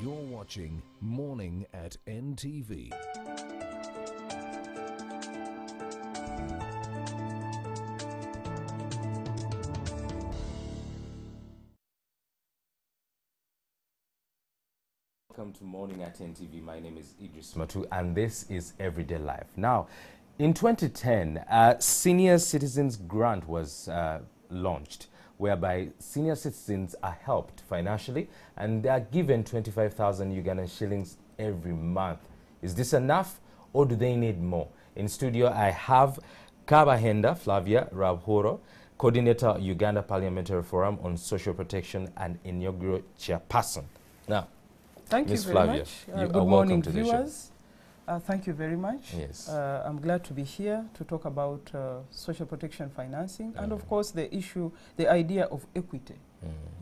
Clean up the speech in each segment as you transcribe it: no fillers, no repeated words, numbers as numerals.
You're watching Morning at NTV. Welcome to Morning at NTV. My name is Idris Matu, and this is Everyday Life. Now, in 2010, Senior Citizens Grant was launched, whereby senior citizens are helped financially and they are given 25,000 Ugandan shillings every month. Is this enough, or do they need more? In studio, I have Kabahenda Flavia Rabhoro, Coordinator, Uganda Parliamentary Forum on Social Protection and inaugural chairperson. Now, thank Ms. you very Flavia, much. you Good are morning, welcome to viewers. Thank you very much. Yes. I'm glad to be here to talk about social protection financing and, of course, the idea of equity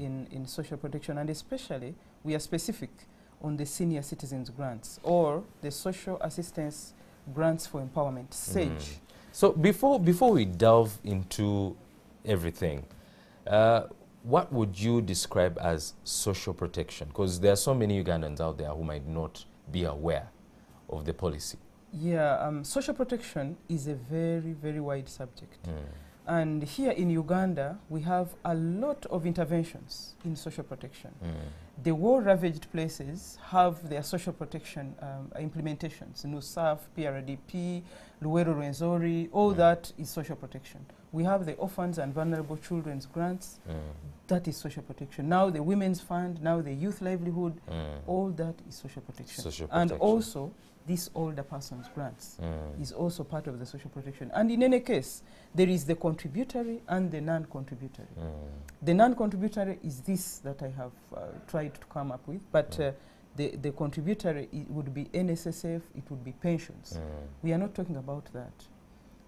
in social protection, and especially we are specific on the Senior Citizens Grants or the Social Assistance Grants for Empowerment, SAGE. So before we delve into everything, what would you describe as social protection? Because there are so many Ugandans out there who might not be aware of the policy. Yeah, social protection is a very, very wide subject. And here in Uganda, we have a lot of interventions in social protection. The war-ravaged places have their social protection implementations. NUSAF, PRDP, Luwero Rwenzori, all that is social protection. We have the Orphans and Vulnerable Children's Grants, that is social protection. Now the Women's Fund, now the Youth Livelihood, all that is social protection. And also, this Older Persons Grants is also part of the social protection. And in any case, there is the contributory and the non-contributory. The non-contributory is this that I have tried to come up with, but the contributory would be NSSF, it would be pensions. We are not talking about that.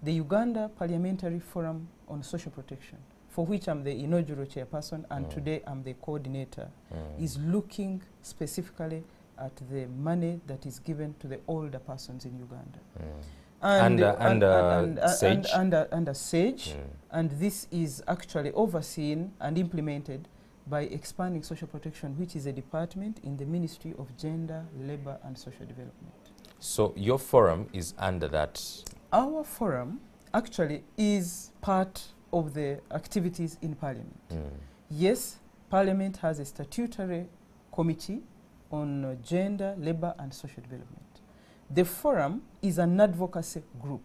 The Uganda Parliamentary Forum on Social Protection, for which I'm the inaugural chairperson and today I'm the coordinator, is looking specifically at the money that is given to the older persons in Uganda. Under SAGE, and this is actually overseen and implemented by Expanding Social Protection, which is a department in the Ministry of Gender, Labour and Social Development. So your forum is under that? Our forum actually is part of the activities in Parliament. Yes, Parliament has a statutory committee on gender, labour and social development. The forum is an advocacy group.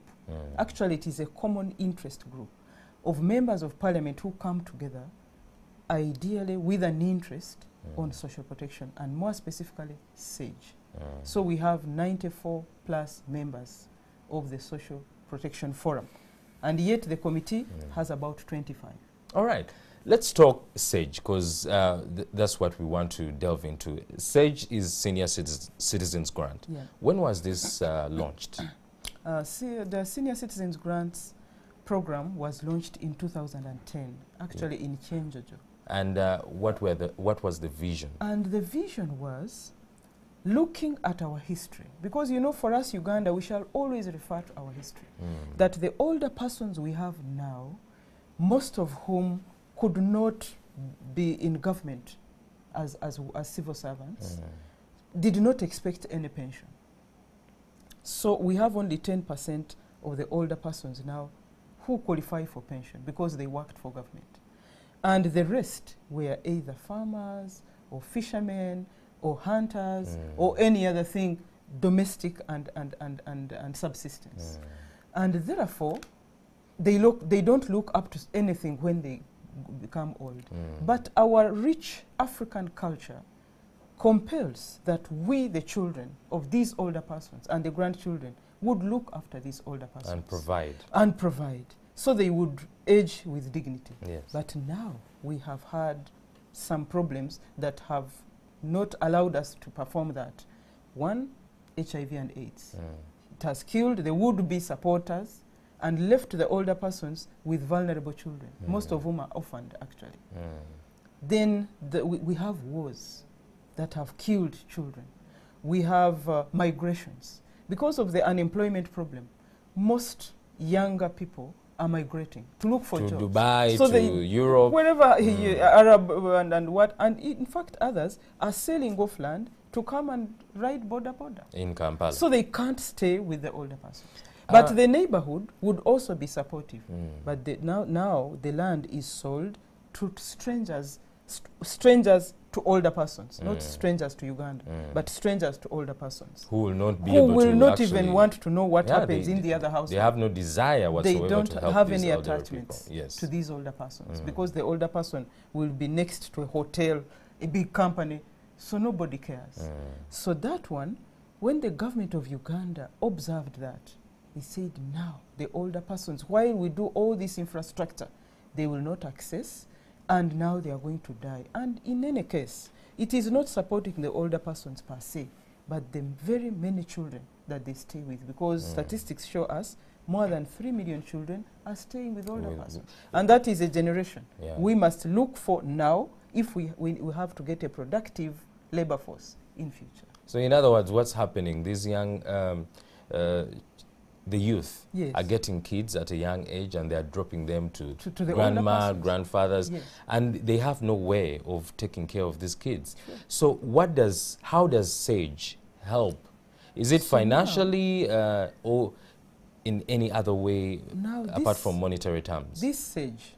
Actually, it is a common interest group of members of Parliament who come together, ideally with an interest on social protection and more specifically SAGE. So we have 94 plus members of the Social Protection Forum, and yet the committee has about 25. All right. Let's talk SAGE, because that's what we want to delve into. SAGE is Senior Citizens Grant. Yeah. When was this launched? The Senior Citizens Grants program was launched in 2010, actually in Kyenjojo. And what was the vision? And the vision was looking at our history. Because, you know, for us, Uganda, we shall always refer to our history. That the older persons we have now, most of whom could not be in government as civil servants, did not expect any pension. So we have only 10% of the older persons now who qualify for pension because they worked for government. And the rest were either farmers or fishermen or hunters or any other thing, domestic and subsistence. And therefore, they don't look up to anything when they become old. But our rich African culture compels that we, the children of these older persons and the grandchildren, would look after these older persons. And provide. And provide. So they would age with dignity. Yes. But now we have had some problems that have not allowed us to perform that. One, HIV and AIDS. It has killed the would-be supporters and left the older persons with vulnerable children, most of whom are orphaned, actually. Then we have wars that have killed children. We have migrations. Because of the unemployment problem, most younger people are migrating to look for jobs. To Dubai, so to Europe. Wherever, Arab and what. And in fact, others are selling off land to come and ride border in Kampala. So they can't stay with the older persons. But the neighborhood would also be supportive. But now the land is sold to strangers to older persons, not strangers to Uganda, but strangers to older persons. Who will not be who able to will not even want to know what happens in the other house. They have no desire whatsoever They don't to help have these any elderly attachments people. Yes. to these older persons because the older person will be next to a hotel, a big company, so nobody cares. So that one, when the government of Uganda observed that, they said now the older persons, while we do all this infrastructure, they will not access, and now they are going to die. And in any case, it is not supporting the older persons per se, but the very many children that they stay with, because statistics show us more than 3 million children are staying with older persons. And that is a generation. Yeah. We must look for now if we have to get a productive labor force in future. So in other words, what's happening? These young, the youth are getting kids at a young age and they are dropping them to the grandma, grandfathers, yes. and they have no way of taking care of these kids. So how does SAGE help? Is it financially or in any other way apart from monetary terms? This SAGE,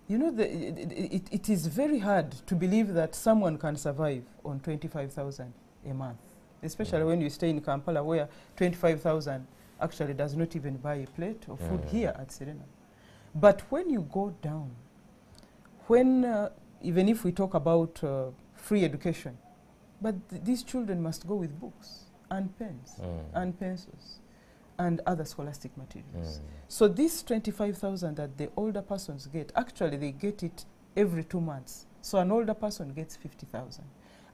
you know, it is very hard to believe that someone can survive on 25,000 a month. Especially when you stay in Kampala, where 25,000 actually does not even buy a plate of food here at Serena. But when you go down, when even if we talk about free education, but these children must go with books and pens and pencils and other scholastic materials. So this 25,000 that the older persons get, actually they get it every 2 months. So an older person gets 50,000.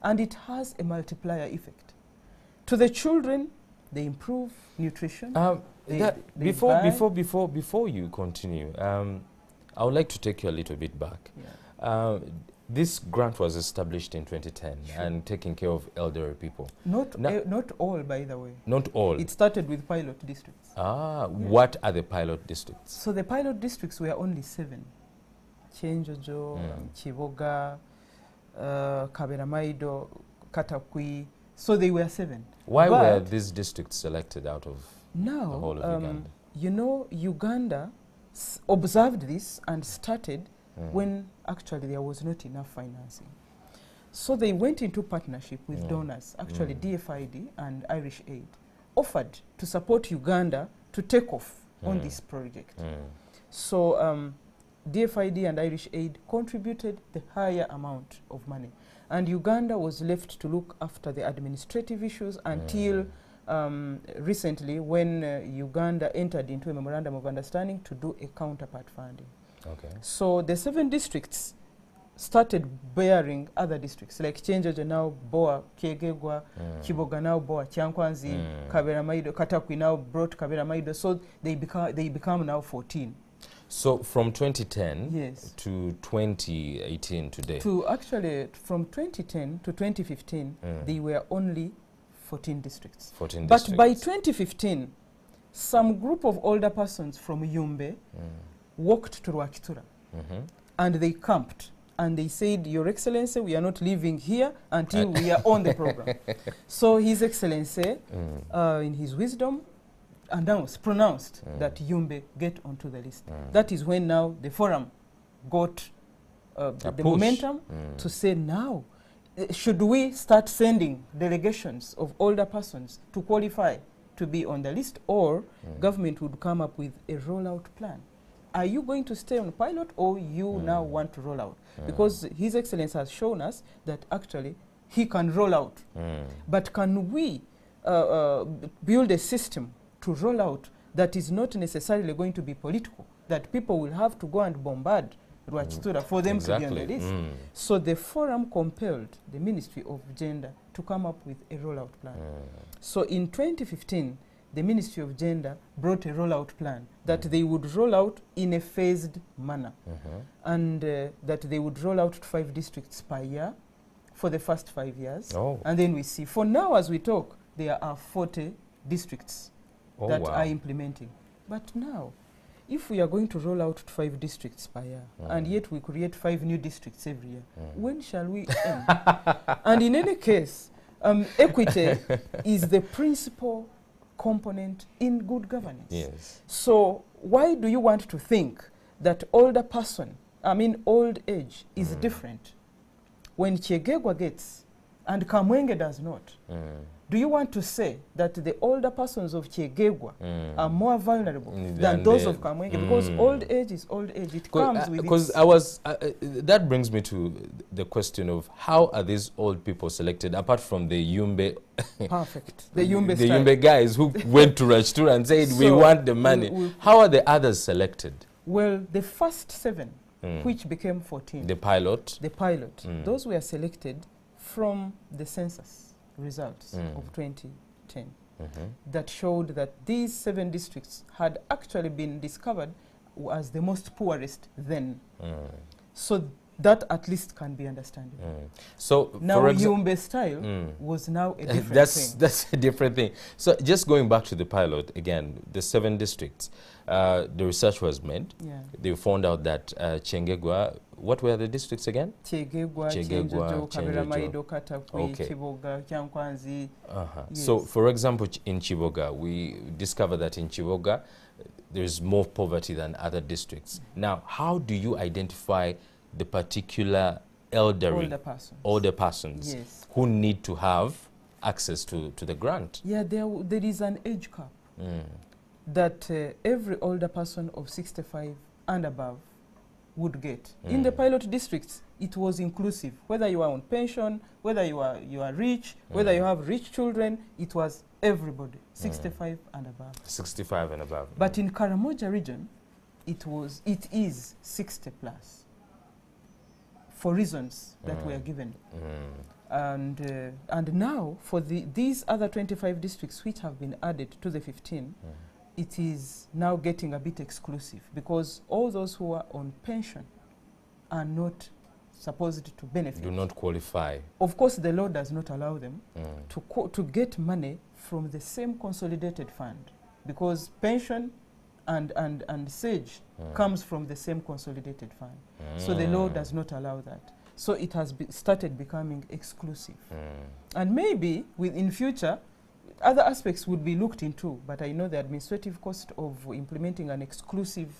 And it has a multiplier effect. To the children, they improve nutrition. Before you continue, I would like to take you a little bit back. Yeah. This grant was established in 2010 and taking care of elderly people. Not all, by the way. Not all. It started with pilot districts. What are the pilot districts? So the pilot districts were only 7. Chenjojo, Chiboga, Kaberamaido, Katakwi. So they were 7. Why were these districts selected out of the whole of Uganda? You know, Uganda observed this and started when actually there was not enough financing. So they went into partnership with donors, actually DFID and Irish Aid, offered to support Uganda to take off on this project. So DFID and Irish Aid contributed the higher amount of money. And Uganda was left to look after the administrative issues until recently when Uganda entered into a memorandum of understanding to do a counterpart funding. Okay. So the 7 districts started bearing other districts, like Chenjojo now Boa, Kiegegwa, Kiboga now Boa, Kyankwanzi, Kaberamaido, Katakwi now brought Kaberamaido, so they become now 14. So from 2010 to 2018 today? Actually, from 2010 to 2015, they were only 14 districts. 14 but districts. By 2015, some group of older persons from Yumbe walked to Rwakitura and they camped. And they said, Your Excellency, we are not leaving here until we are on the program. So His Excellency, in his wisdom, pronounced that Yumbe get onto the list. That is when now the forum got the momentum to say now, should we start sending delegations of older persons to qualify to be on the list, or government would come up with a rollout plan? Are you going to stay on pilot, or you now want to roll out? Because His Excellency has shown us that actually he can roll out. But can we build a system to roll out that is not necessarily going to be political, that people will have to go and bombard Rwakitura for them to be on the list? So the forum compelled the Ministry of Gender to come up with a rollout plan. So in 2015, the Ministry of Gender brought a rollout plan that they would roll out in a phased manner, and that they would roll out to 5 districts per year for the first 5 years. And then we see, for now as we talk, there are 40 districts that are implementing. But now, if we are going to roll out 5 districts per year, and yet we create 5 new districts every year, when shall we end? And in any case, equity is the principal component in good governance. Yes. So why do you want to think that old age is different when Chegegwa gets and Kamwenge does not? Do you want to say that the older persons of Chegegwa are more vulnerable than those of Kamwenge? Because old age is old age. It comes with because that brings me to the question of how are these old people selected, apart from the Yumbe perfect. The Yumbe the Yumbe guys who went to Rajtura and said, we want the money. How are the others selected? Well, the first 7, which became 14. The pilot? The pilot. Those were selected from the census results of 2010 that showed that these 7 districts had actually been discovered as the most poorest then. So that at least can be understandable. So now Yumbe style was now a different thing. That's a different thing. So just going back to the pilot again, the 7 districts, the research was made. Yeah. They found out that Chengegwa, what were the districts again? Chegegwa, Chenjojo, Kaberamaido, Katakwi, Chiboga, Kyankwanzi. Yes. So for example, in Chiboga, we discovered that in Chiboga, there is more poverty than other districts. Now, how do you identify the particular older persons yes, who need to have access to the grant? Yeah, there is an age cap that every older person of 65 and above would get. In the pilot districts, it was inclusive. Whether you are on pension, whether you are rich, whether you have rich children, it was everybody, 65 and above. 65 and above. But in Karamoja region, it is 60 plus. For reasons that were given. And now, for these other 25 districts which have been added to the 15, it is now getting a bit exclusive because all those who are on pension are not supposed to benefit. Do not qualify. Of course, the law does not allow them to get money from the same consolidated fund because pension and SAGE comes from the same consolidated fund. So the law does not allow that. So it has started becoming exclusive. And maybe in future, other aspects would be looked into, but I know the administrative cost of implementing an exclusive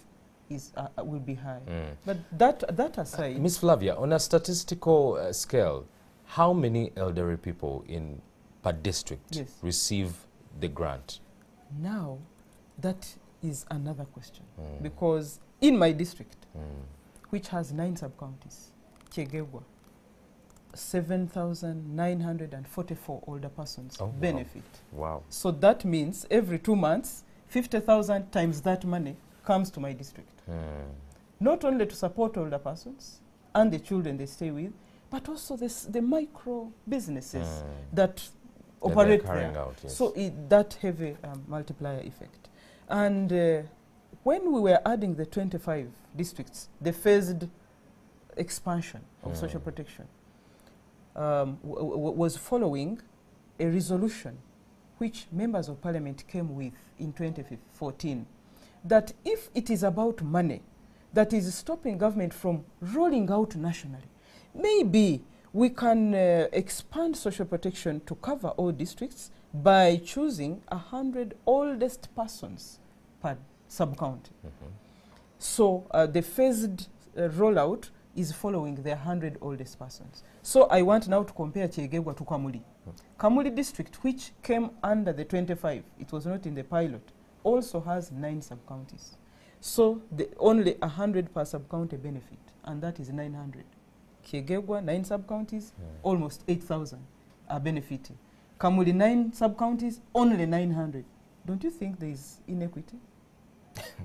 will be high. But that aside... Ms. Flavia, on a statistical scale, how many elderly people per district receive the grant? Now, that is another question. Because in my district, which has 9 sub-counties, Chegegwa, 7,944 older persons benefit. Wow. So that means every 2 months, 50,000 times that money comes to my district. Not only to support older persons and the children they stay with, but also the micro businesses that operate there. Out, yes. So that heavy multiplier effect. And when we were adding the 25 districts, the phased expansion of social protection was following a resolution which members of parliament came with in 2014, that if it is about money that is stopping government from rolling out nationally, maybe we can expand social protection to cover all districts by choosing 100 oldest persons per sub-county. So the phased rollout is following the 100 oldest persons. So I want now to compare Chegegwa to Kamuli. Kamuli district, which came under the 25, it was not in the pilot, also has 9 sub-counties. So only 100 per sub-county benefit, and that is 900. Chegegwa, 9 sub-counties, almost 8,000 are benefiting. Kamuli, 9 sub-counties, only 900. Don't you think there is inequity?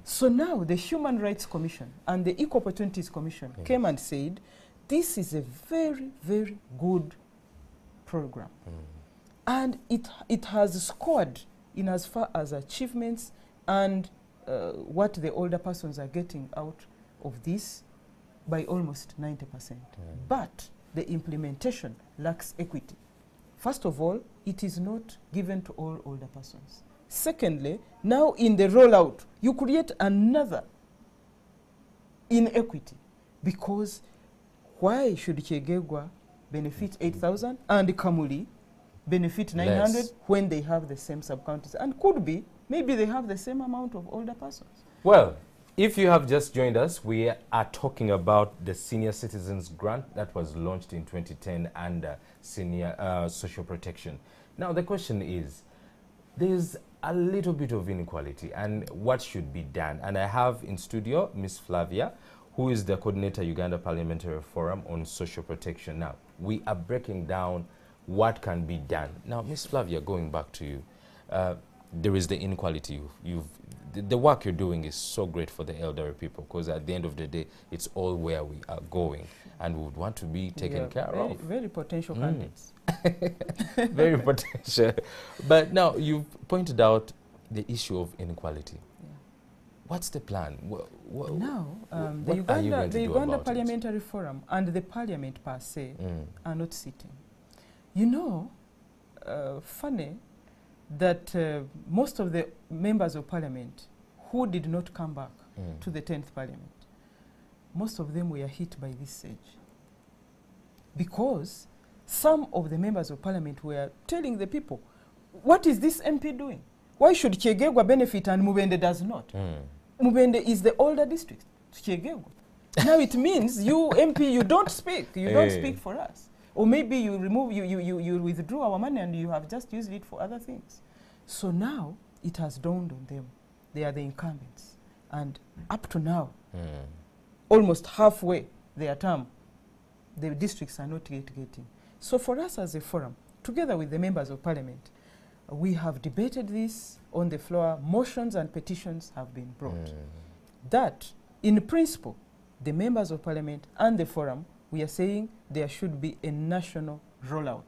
So now the Human Rights Commission and the Equal Opportunities Commission came and said, this is a very, very good program. And it has scored in as far as achievements and what the older persons are getting out of this by almost 90%. But the implementation lacks equity. First of all, it is not given to all older persons. Secondly, now in the rollout, you create another inequity, because why should Chegegwa benefit 8,000 and Kamuli benefit 900 Less. when they have the same sub-counties? And could be, maybe they have the same amount of older persons. Well, if you have just joined us, we are talking about the Senior Citizens Grant that was launched in 2010 under Senior Social Protection. Now, the question is, there's a little bit of inequality and what should be done. And I have in studio Ms. Flavia, who is the coordinator Uganda Parliamentary Forum on Social Protection. Now, we are breaking down what can be done. Now, Ms. Flavia, going back to you, there is the inequality. The work you're doing is so great for the elderly people, because at the end of the day, it's all where we are going, and we would want to be taken care of. Very potential candidates. Very potential. But now, you've pointed out the issue of inequality. Yeah. What's the plan? Now, the Uganda Parliamentary Forum and the Parliament per se are not sitting. You know, funny that most of the members of Parliament who did not come back to the 10th Parliament, most of them were hit by this surge. Because some of the members of Parliament were telling the people, what is this MP doing? Why should Chegegwa benefit and Mubende does not? Mubende is the older district to Chegegwa. Now it means you, MP, you don't speak. You don't speak for us. Or maybe you remove, you withdrew our money and you have just used it for other things. So now it has dawned on them. They are the incumbents. And up to now, almost halfway their term, the districts are not yet getting. So for us as a forum, together with the members of Parliament, we have debated this on the floor. Motions and petitions have been brought. That, in principle, the members of Parliament and the forum, we are saying there should be a national rollout.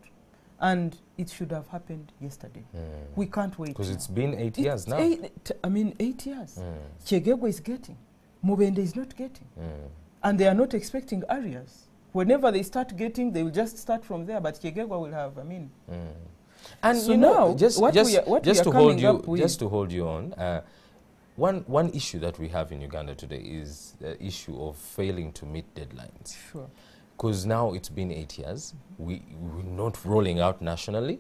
And it should have happened yesterday. We can't wait. Because it's been 8 years now. 8 years. Chegegwa is getting. Mubende is not getting. And they are not expecting areas. Whenever they start getting, they will just start from there. But Chegegwa will have, And so you know, now, just to hold you on, one issue that we have in Uganda today is the issue of failing to meet deadlines. Sure. Because now it's been 8 years, we're not rolling out nationally.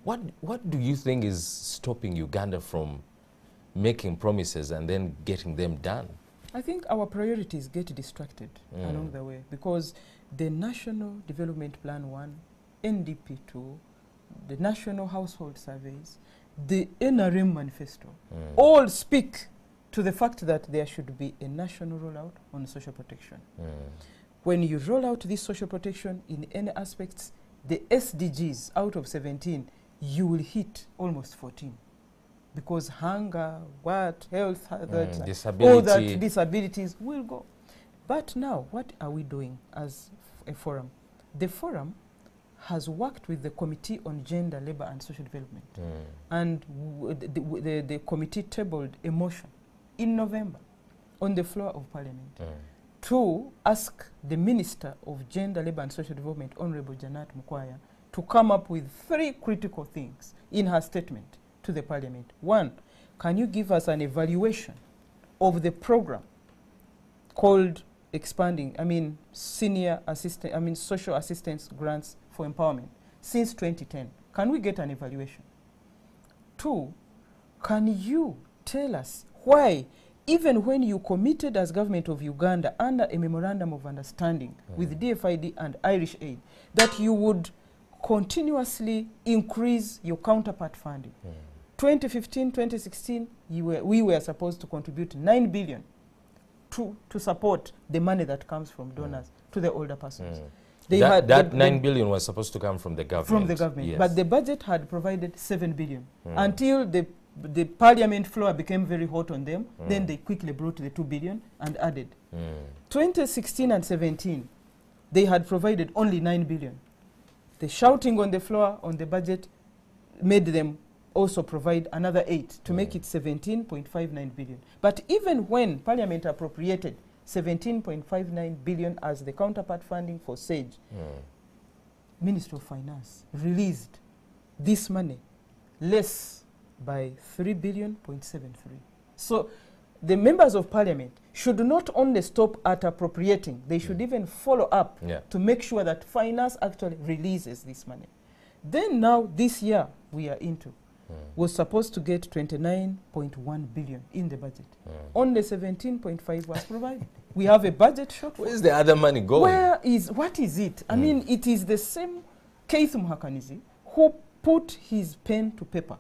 What do you think is stopping Uganda from making promises and then getting them done? I think our priorities get distracted along the way, because the National Development Plan 1, NDP 2, the National Household Surveys, the NRM Manifesto, all speak to the fact that there should be a national rollout on social protection. When you roll out this social protection in any aspects, the SDGs out of 17, you will hit almost 14. Because hunger, health, all that disabilities will go. But now, what are we doing as a forum? The forum has worked with the Committee on Gender, Labour and Social Development. And the committee tabled a motion in November on the floor of Parliament to ask the Minister of Gender, Labour and Social Development, Honourable Janet Mukwaya, to come up with 3 critical things in her statement to the Parliament. 1, can you give us an evaluation of the program called social assistance grants for empowerment since 2010? Can we get an evaluation? 2, can you tell us why, even when you committed as government of Uganda under a memorandum of understanding with DFID and Irish Aid, that you would continuously increase your counterpart funding? 2015, 2016, we were supposed to contribute 9 billion to support the money that comes from donors to the older persons. That 9 billion was supposed to come from the government. From the government. Yes. But the budget had provided 7 billion until the Parliament floor became very hot on them. Then they quickly brought the 2 billion and added. 2016 and 17, they had provided only 9 billion. The shouting on the floor on the budget made them also provide another 8 to make it 17.59 billion. But even when Parliament appropriated 17.59 billion as the counterpart funding for SAGE, Ministry of Finance released this money less by 3 billion point 73. So the members of parliament should not only stop at appropriating, they should even follow up to make sure that finance actually releases this money. Then now this year we are into was supposed to get 29.1 billion in the budget. Only 17.5 was provided. We have a budget shortfall. Where is the other money going? What is it? I mean, it is the same Keith Muhakanizi who put his pen to paper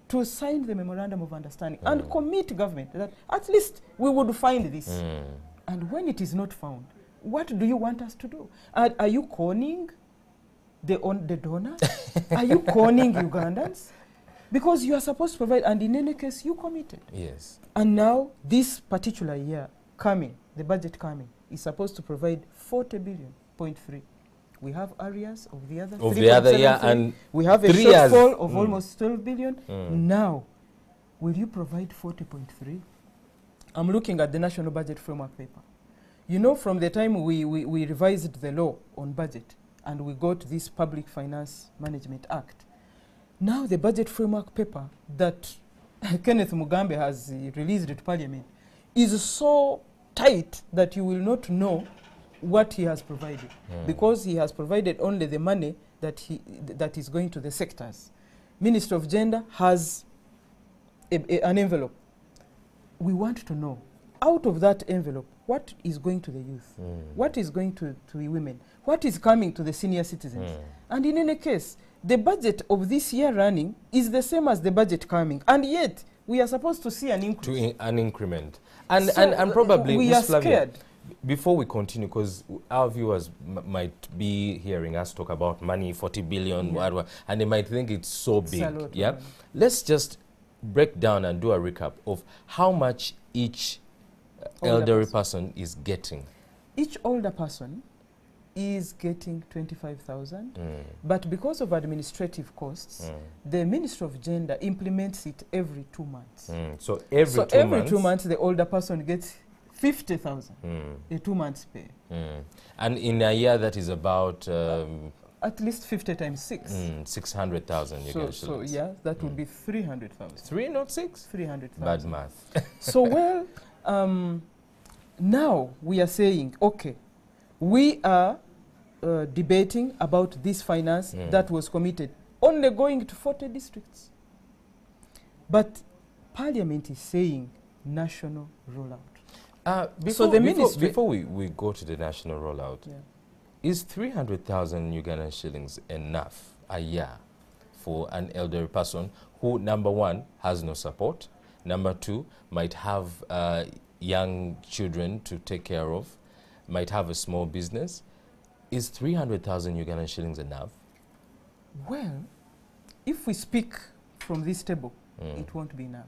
to sign the memorandum of understanding and commit government that at least we would find this. And when it is not found, what do you want us to do? Are you conning the donors? Are you conning Ugandans? Because you are supposed to provide, and in any case, you committed. Yes. And now, this particular year coming, the budget coming, is supposed to provide 40 billion, 0.3. We have areas of the other. Of the other year, and we have a shortfall of almost 12 billion. Now, will you provide 40.3? I'm looking at the National Budget Framework paper. You know, from the time we revised the law on budget and we got this Public Finance Management Act, now the budget framework paper that Kenneth Mugambe has released to Parliament is so tight that you will not know what he has provided, because he has provided only the money that is going to the sectors. Minister of Gender has an envelope. We want to know, out of that envelope, what is going to the youth? What is going to the women? What is coming to the senior citizens? And in any case, the budget of this year running is the same as the budget coming, and yet we are supposed to see an increase. An increment. And probably we are scared. Before we continue, because our viewers might be hearing us talk about money, 40 billion, and they might think it's so big. Let's just break down and do a recap of how much each elderly person is getting. Each older person is getting 25,000, but because of administrative costs, the Ministry of Gender implements it every 2 months. So every 2 months, the older person gets 50,000, a 2 months pay. And in a year, that is about at least 50 times 6. 600,000. So yeah, that would be 300,000. 3, not 6? 300,000. Bad math. So now we are saying, okay, we are debating about this finance that was committed, only going to 40 districts. But Parliament is saying national rollout. Before we go to the national rollout, is 300,000 Ugandan shillings enough a year for an elderly person who, number one, has no support, number two, might have young children to take care of, might have a small business? Is 300,000 Ugandan shillings enough? Well, if we speak from this table, it won't be enough.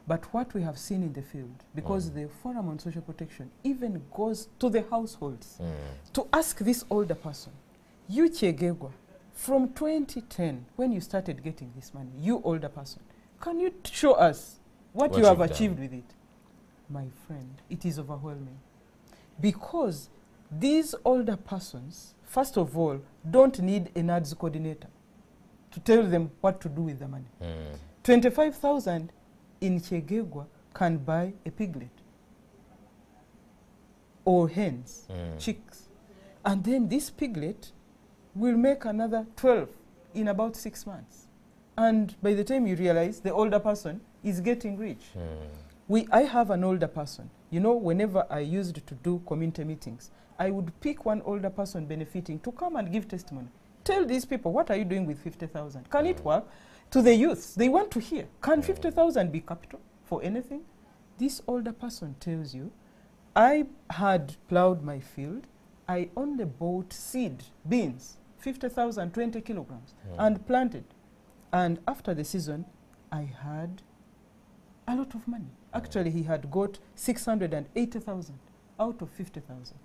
But what we have seen in the field, because the Forum on Social Protection even goes to the households to ask this older person, you Chegegwa, from 2010, when you started getting this money, you older person, can you show us what you have achieved with it? My friend, it is overwhelming. Because these older persons, first of all, don't need a NADS coordinator to tell them what to do with the money. 25,000 in Chegegwa can buy a piglet or hens, chicks. And then this piglet will make another 12 in about 6 months. And by the time you realize, the older person is getting rich. I have an older person. You know, whenever I used to do community meetings, I would pick one older person benefiting to come and give testimony. Tell these people, what are you doing with 50,000? Can it work? To the youths, they want to hear, can 50,000 be capital for anything? This older person tells you, I had plowed my field, I only bought seed, beans, 50,000, 20 kilograms, and planted. And after the season, I had a lot of money. Actually, he had got 680,000 out of 50,000.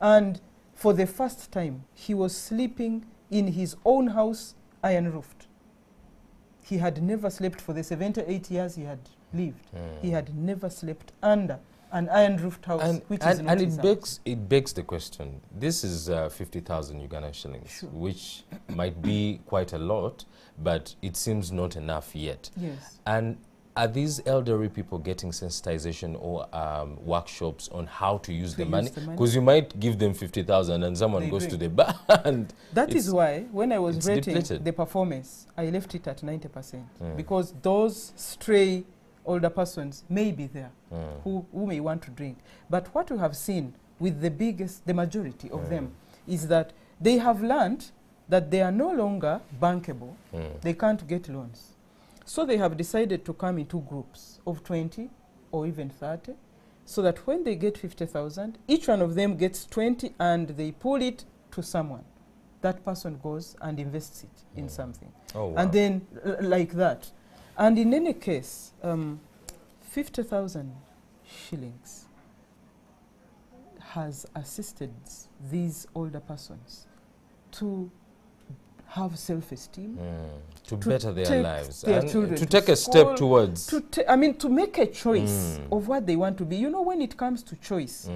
And for the first time, he was sleeping in his own house, iron-roofed. He had never slept for the 78 years he had lived. He had never slept under an iron-roofed house, which is not his house. It begs the question. This is 50,000 Ugandan shillings, Sure. which might be quite a lot, but it seems not enough yet. Yes. And are these elderly people getting sensitization or workshops on how to use the money? Because you might give them 50,000 and someone goes to the bar and that is why when I was rating depleted. the performance, I left it at 90% because those stray older persons may be there who may want to drink. But what we have seen with the majority of them is that they have learned that they are no longer bankable. They can't get loans. So they have decided to come into groups of 20 or even 30 so that when they get 50,000, each one of them gets 20 and they pull it to someone. That person goes and invests it in something. Oh, wow. And then like that. And in any case, 50,000 shillings has assisted these older persons to have self-esteem, to better their lives, their and children to take a step towards. To make a choice of what they want to be. You know, when it comes to choice,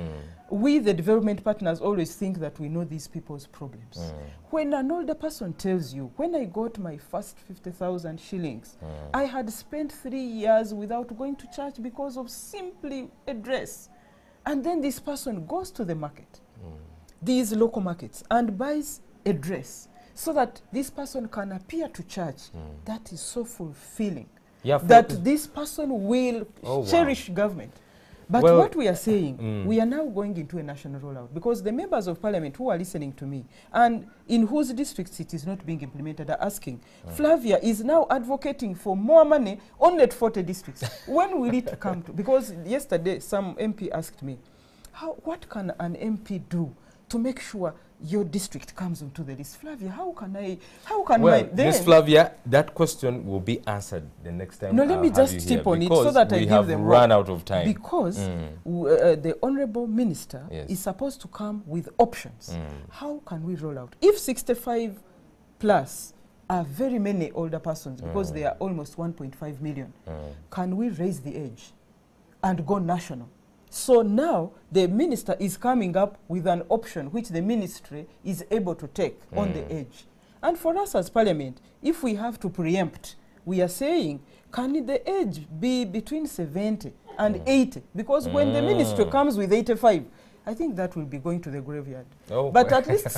we, the development partners, always think that we know these people's problems. When an older person tells you, when I got my first 50,000 shillings, I had spent 3 years without going to church because of simply a dress. And then this person goes to the market, these local markets, and buys a dress so that this person can appear to church. That is so fulfilling. Yeah, that this person will cherish government. But what we are saying, we are now going into a national rollout because the members of parliament who are listening to me and in whose districts it is not being implemented are asking, Flavia is now advocating for more money only at 40 districts. When will it come to? Because yesterday some MP asked me, what can an MP do to make sure your district comes onto the list? Flavia, how can Miss Flavia, that question will be answered the next time. No, let me just tip on it so that I give them run out of time. Because the Honorable Minister is supposed to come with options. How can we roll out? If 65 plus are very many older persons, because they are almost 1.5 million, can we raise the age and go national? So now the minister is coming up with an option which the ministry is able to take on the age. And for us as parliament, if we have to preempt, we are saying, can the age be between 70 and 80? Because when the ministry comes with 85, I think that will be going to the graveyard. But at least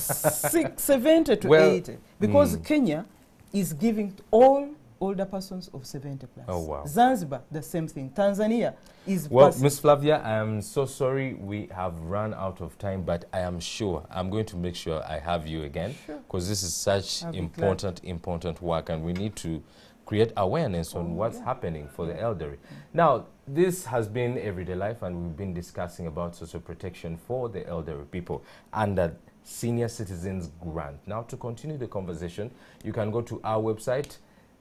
70 to 80. Because Kenya is giving all older persons of 70 plus. Zanzibar, the same thing. Tanzania is... Well, Ms. Flavia, I am so sorry we have run out of time, but I am sure, I'm going to make sure I have you again, because this is such important work, and we need to create awareness on what's happening for the elderly. Now, this has been Everyday Life, and we've been discussing about social protection for the elderly people under Senior Citizens Grant. Now, to continue the conversation, you can go to our website,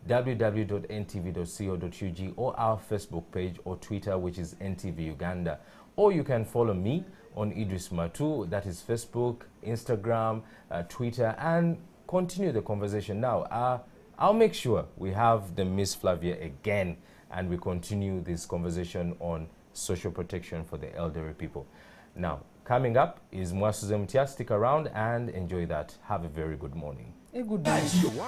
www.ntv.co.ug, or our Facebook page or Twitter, which is NTV Uganda. Or you can follow me on Idris Matu, that is Facebook, Instagram, Twitter, and continue the conversation. Now, I'll make sure we have the Miss Flavia again, and we continue this conversation on social protection for the elderly people. Now, coming up is Mwasuze Mtia. Stick around and enjoy that. Have a very good morning. A good day.